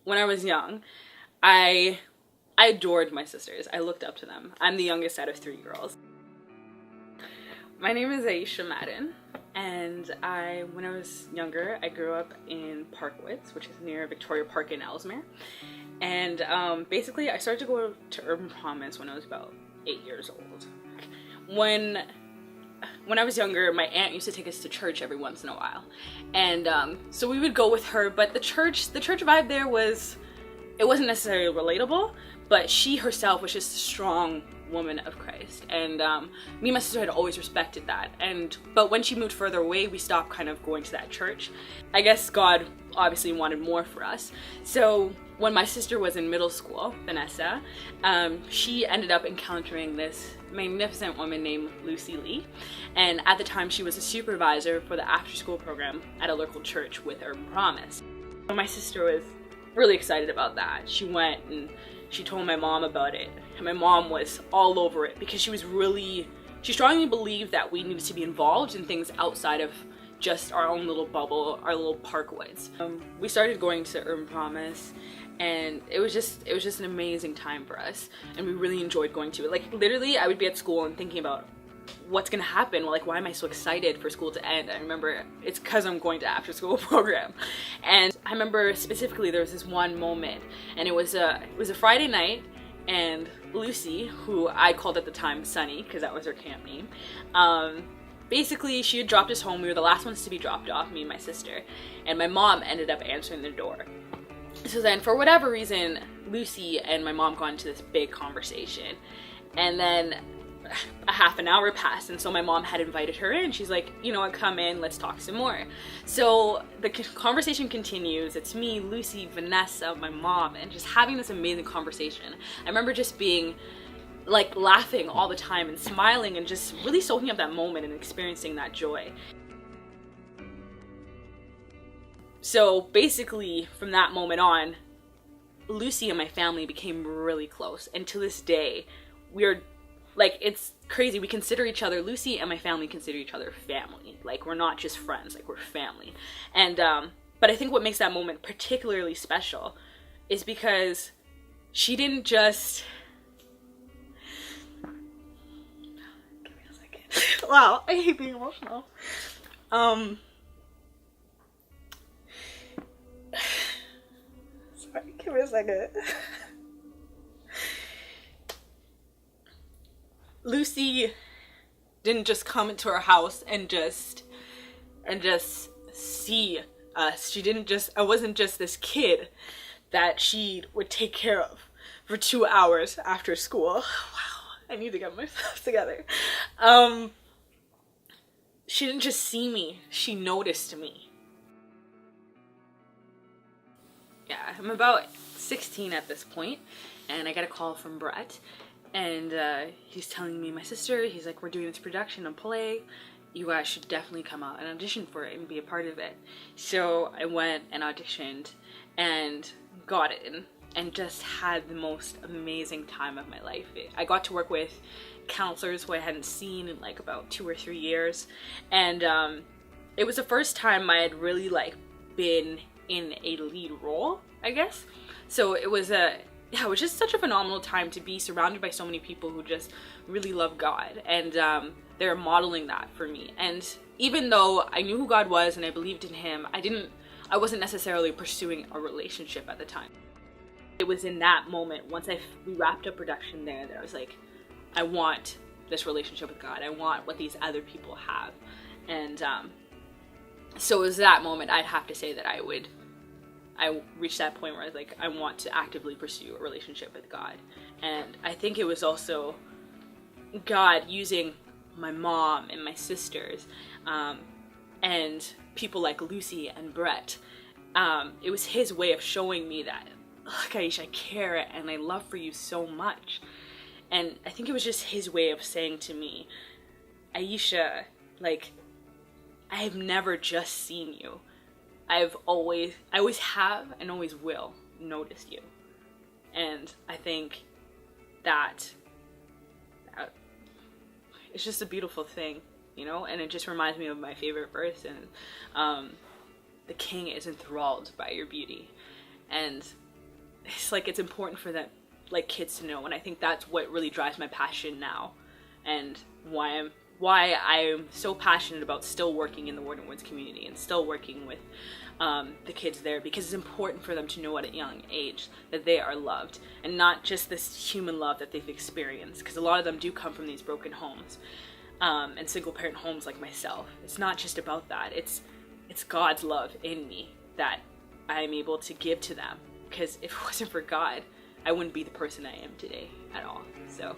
when I was young, I adored my sisters. I looked up to them. I'm the youngest out of 3 girls. My name is Ayesha Madden, and when I was younger, I grew up in Parkwoods, which is near Victoria Park in Ellesmere. And basically, I started to go to UrbanPromise when I was about 8 years old. When I was younger, my aunt used to take us to church every once in a while, and so we would go with her. But the church vibe there it wasn't necessarily relatable, but she herself was just a strong woman of Christ, and me and my sister had always respected that. But when she moved further away, we stopped kind of going to that church. I guess God obviously wanted more for us. So when my sister was in middle school, Vanessa, she ended up encountering this magnificent woman named Lucy Lee, and at the time she was a supervisor for the after-school program at a local church with UrbanPromise. So my sister was really excited about that. She went and she told my mom about it, and my mom was all over it because she strongly believed that we needed to be involved in things outside of just our own little bubble, our little Parkwoods. We started going to UrbanPromise, and it was just an amazing time for us, and we really enjoyed going to it. Like, literally, I would be at school and thinking about what's gonna happen. Like, why am I so excited for school to end? I remember it's because I'm going to after school program. And I remember specifically there was this one moment, and it was a Friday night, and Lucy, who I called at the time Sunny because that was her camp name, basically she had dropped us home. We were the last ones to be dropped off, me and my sister, and my mom ended up answering the door. So then, for whatever reason, Lucy and my mom got into this big conversation, and then a half an hour passed, and so my mom had invited her in. She's like, you know what, come in, let's talk some more. So the conversation continues. It's me, Lucy, Vanessa, my mom, and just having this amazing conversation. I remember just being like laughing all the time and smiling and just really soaking up that moment and experiencing that joy. So basically, from that moment on, Lucy and my family became really close, and to this day, it's crazy. We consider each other, Lucy and my family consider each other family. Like, we're not just friends, like, we're family. And, but I think what makes that moment particularly special is because she didn't just... Give me a second. Wow, I hate being emotional. Sorry, give me a second. Lucy didn't just come into our house and just see us. I wasn't just this kid that she would take care of for 2 hours after school. Wow, I need to get myself together. She didn't just see me, she noticed me. Yeah, I'm about 16 at this point, and I got a call from Brett. And he's telling me, my sister, he's like, we're doing this production and play. You guys should definitely come out and audition for it and be a part of it. So I went and auditioned and got in and just had the most amazing time of my life. I got to work with counselors who I hadn't seen in like about 2 or 3 years. And it was the first time I had really like been in a lead role, I guess. So it was just such a phenomenal time to be surrounded by so many people who just really love God, and they're modeling that for me. And even though I knew who God was and I believed in him, I wasn't necessarily pursuing a relationship at the time. It was in that moment, once we wrapped up production there, that I was like, I want this relationship with God. I want what these other people have. And so it was that moment, I'd have to say, that I reached that point where I was like, I want to actively pursue a relationship with God. And I think it was also God using my mom and my sisters, and people like Lucy and Brett. It was his way of showing me that, look, Ayesha, I care and I love for you so much. And I think it was just his way of saying to me, Ayesha, like, I have never just seen you. I always have and always will notice you. And I think that it's just a beautiful thing, you know? And it just reminds me of my favorite verse, and the king is enthralled by your beauty. And it's like it's important for them, like kids to know, and I think that's what really drives my passion now, and why I'm so passionate about still working in the Warden Woods community and still working with the kids there, because it's important for them to know at a young age that they are loved, and not just this human love that they've experienced, because a lot of them do come from these broken homes and single parent homes like myself. It's not just about that. It's God's love in me that I am able to give to them, because if it wasn't for God, I wouldn't be the person I am today at all. So